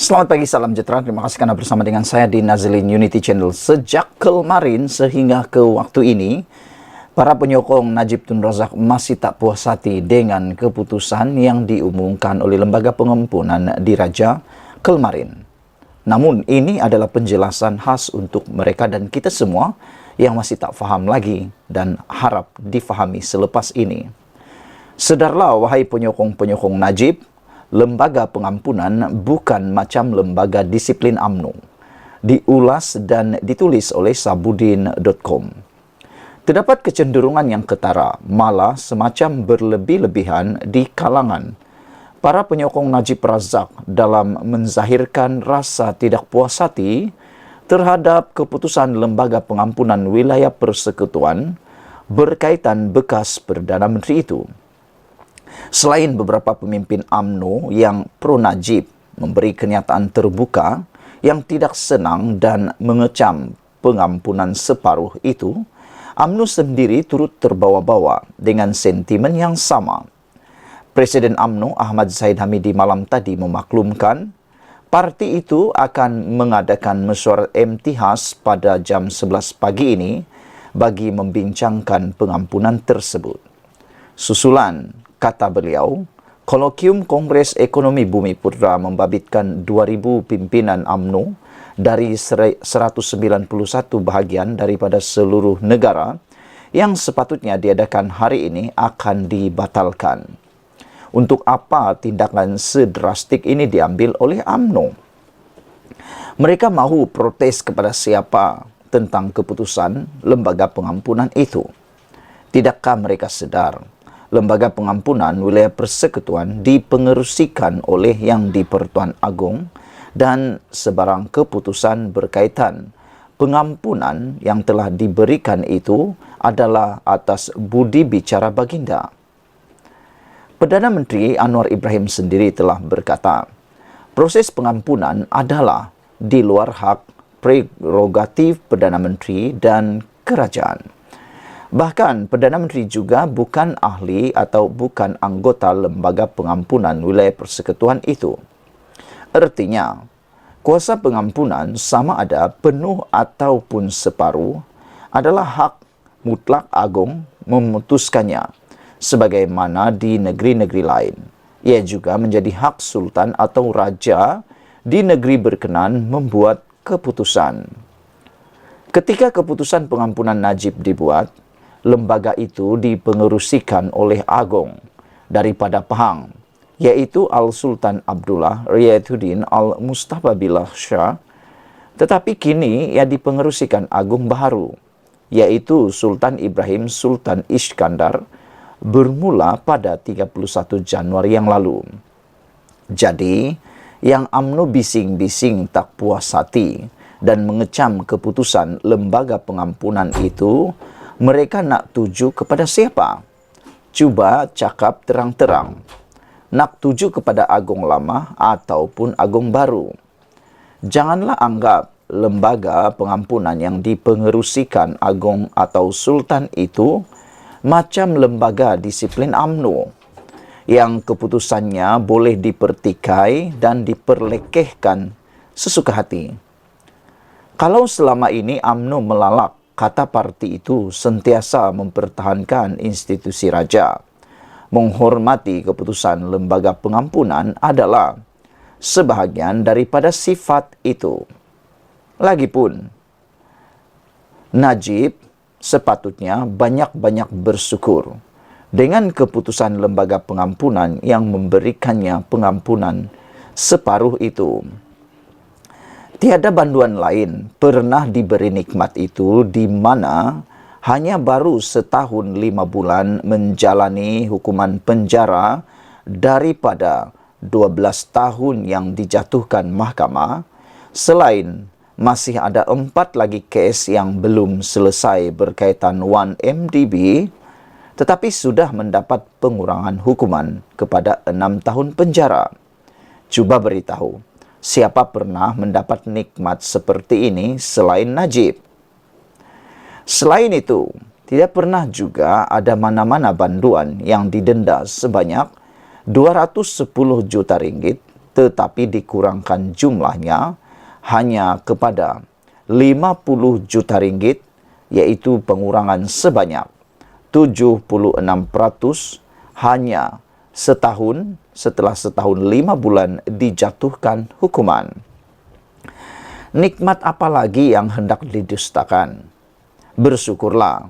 Selamat pagi, salam sejahtera. Terima kasih karena bersama dengan saya di Nazilin Unity Channel. Sejak kemarin sehingga ke waktu ini, para penyokong Najib Tun Razak masih tak puas hati dengan keputusan yang diumumkan oleh Lembaga Pengampunan Diraja kemarin. Namun ini adalah penjelasan khas untuk mereka dan kita semua yang masih tak faham lagi dan harap difahami selepas ini. Sedarlah wahai penyokong-penyokong Najib, Lembaga Pengampunan bukan macam lembaga disiplin UMNO. Diulas dan ditulis oleh Sabudin.com. Terdapat kecenderungan yang ketara, malah semacam berlebih-lebihan di kalangan para penyokong Najib Razak dalam menzahirkan rasa tidak puas hati terhadap keputusan Lembaga Pengampunan Wilayah Persekutuan berkaitan bekas Perdana Menteri itu. Selain beberapa pemimpin UMNO yang pro-Najib memberi kenyataan terbuka yang tidak senang dan mengecam pengampunan separuh itu, UMNO sendiri turut terbawa-bawa dengan sentimen yang sama. Presiden UMNO Ahmad Zahid Hamidi malam tadi memaklumkan parti itu akan mengadakan mesyuarat MT-khas pada jam 11 pagi ini bagi membincangkan pengampunan tersebut. Susulan, kata beliau, Kolokium Kongres Ekonomi Bumi Putra membabitkan 2.000 pimpinan UMNO dari 191 bahagian daripada seluruh negara yang sepatutnya diadakan hari ini akan dibatalkan. Untuk apa tindakan sedrastik ini diambil oleh UMNO? Mereka mahu protes kepada siapa tentang keputusan Lembaga Pengampunan itu? Tidakkah mereka sedar Lembaga Pengampunan Wilayah Persekutuan dipengerusikan oleh Yang di-Pertuan Agong dan sebarang keputusan berkaitan pengampunan yang telah diberikan itu adalah atas budi bicara baginda. Perdana Menteri Anwar Ibrahim sendiri telah berkata, proses pengampunan adalah di luar hak prerogatif Perdana Menteri dan kerajaan. Bahkan, Perdana Menteri juga bukan ahli atau bukan anggota Lembaga Pengampunan Wilayah Persekutuan itu. Artinya, kuasa pengampunan sama ada penuh ataupun separuh adalah hak mutlak Agong memutuskannya, sebagaimana di negeri-negeri lain. Ia juga menjadi hak Sultan atau Raja di negeri berkenan membuat keputusan. Ketika keputusan pengampunan Najib dibuat, lembaga itu dipengerusikan oleh Agong daripada Pahang, yaitu Al-Sultan Abdullah Riyaduddin Al-Mustafa Billah Shah, tetapi kini ia dipengerusikan Agung baharu, yaitu Sultan Ibrahim Sultan Iskandar, bermula pada 31 Januari yang lalu. Jadi, yang UMNO bising-bising tak puas hati dan mengecam keputusan Lembaga Pengampunan itu, mereka nak tuju kepada siapa? Cuba cakap terang-terang. Nak tuju kepada Agong lama ataupun Agong baru. Janganlah anggap lembaga pengampunan yang dipengerusikan Agong atau Sultan itu macam lembaga disiplin UMNO yang keputusannya boleh dipertikai dan diperlekehkan sesuka hati. Kalau selama ini UMNO melalak kata parti itu sentiasa mempertahankan institusi raja, menghormati keputusan Lembaga Pengampunan adalah sebahagian daripada sifat itu. Lagipun, Najib sepatutnya banyak-banyak bersyukur dengan keputusan Lembaga Pengampunan yang memberikannya pengampunan separuh itu. Tiada banduan lain pernah diberi nikmat itu di mana hanya baru setahun 5 bulan menjalani hukuman penjara daripada 12 tahun yang dijatuhkan mahkamah, selain masih ada 4 lagi kes yang belum selesai berkaitan 1MDB, tetapi sudah mendapat pengurangan hukuman kepada 6 tahun penjara. Cuba beritahu, siapa pernah mendapat nikmat seperti ini selain Najib? Selain itu, tidak pernah juga ada mana-mana banduan yang didenda sebanyak 210 juta ringgit tetapi dikurangkan jumlahnya hanya kepada 50 juta ringgit, yaitu pengurangan sebanyak 76% hanya setahun setelah setahun 5 bulan dijatuhkan hukuman. Nikmat apa lagi yang hendak didustakan? Bersyukurlah,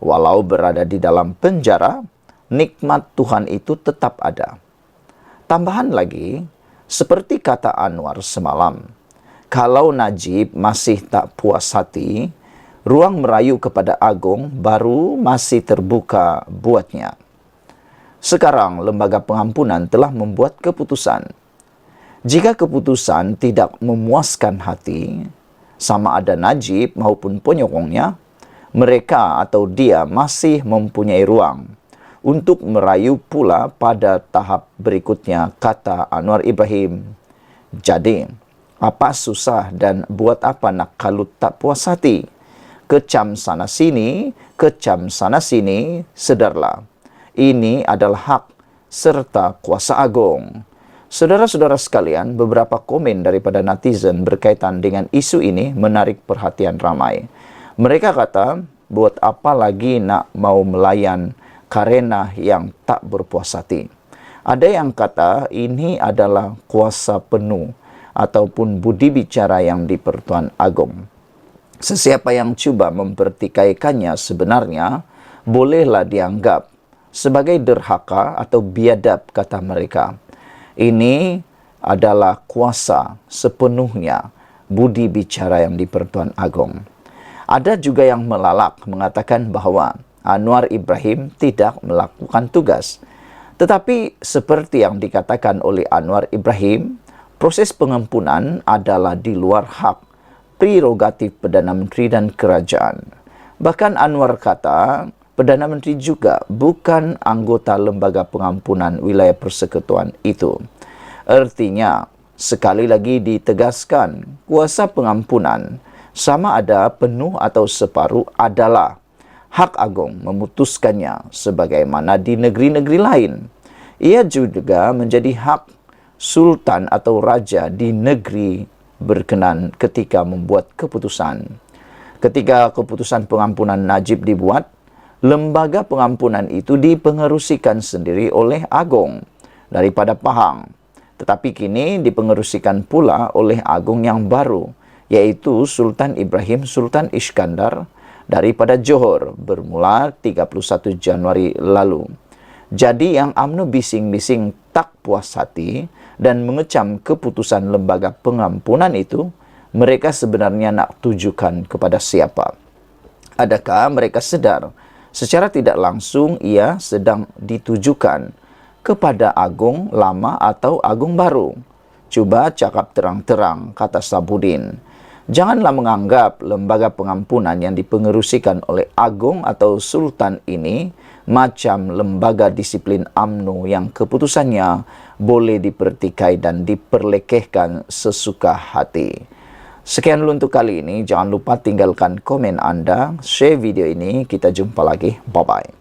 walau berada di dalam penjara, nikmat Tuhan itu tetap ada. Tambahan lagi, seperti kata Anwar semalam, kalau Najib masih tak puas hati, ruang merayu kepada Agong baru masih terbuka buatnya. Sekarang lembaga pengampunan telah membuat keputusan. Jika keputusan tidak memuaskan hati, sama ada Najib maupun penyokongnya, mereka atau dia masih mempunyai ruang untuk merayu pula pada tahap berikutnya, kata Anwar Ibrahim. Jadi, apa susah dan buat apa nak kalut tak puas hati? Kecam sana sini, sedarlah. Ini adalah hak serta kuasa agung. Saudara-saudara sekalian, beberapa komen daripada netizen berkaitan dengan isu ini menarik perhatian ramai. Mereka kata, buat apa lagi nak mau melayan karena yang tak berpuas hati? Ada yang kata ini adalah kuasa penuh ataupun budi bicara yang di-Pertuan Agong. Sesiapa yang cuba mempertikaikannya sebenarnya bolehlah dianggap sebagai derhaka atau biadab, kata mereka. Ini adalah kuasa sepenuhnya budi bicara yang di-Pertuan Agong. Ada juga yang melalak mengatakan bahwa Anwar Ibrahim tidak melakukan tugas. Tetapi seperti yang dikatakan oleh Anwar Ibrahim, proses pengampunan adalah di luar hak prerogatif Perdana Menteri dan kerajaan. Bahkan Anwar kata, Perdana Menteri juga bukan anggota lembaga pengampunan wilayah persekutuan itu. Artinya, sekali lagi ditegaskan, kuasa pengampunan sama ada penuh atau separuh adalah hak agung memutuskannya, sebagaimana di negeri-negeri lain. Ia juga menjadi hak sultan atau raja di negeri berkenan ketika membuat keputusan. Ketika keputusan pengampunan Najib dibuat, lembaga pengampunan itu dipengerusikan sendiri oleh Agong daripada Pahang. Tetapi kini dipengerusikan pula oleh Agong yang baru, yaitu Sultan Ibrahim Sultan Iskandar daripada Johor bermula 31 Januari lalu. Jadi yang UMNO bising-bising tak puas hati dan mengecam keputusan lembaga pengampunan itu, mereka sebenarnya nak tujukan kepada siapa? Adakah mereka sedar secara tidak langsung ia sedang ditujukan kepada Agong lama atau Agong baru? Coba cakap terang-terang, kata Sabudin. Janganlah menganggap lembaga pengampunan yang dipengerusikan oleh Agong atau Sultan ini macam lembaga disiplin UMNO yang keputusannya boleh dipertikai dan diperlekehkan sesuka hati. Sekian dulu untuk kali ini. Jangan lupa tinggalkan komen Anda, share video ini. Kita jumpa lagi. Bye-bye.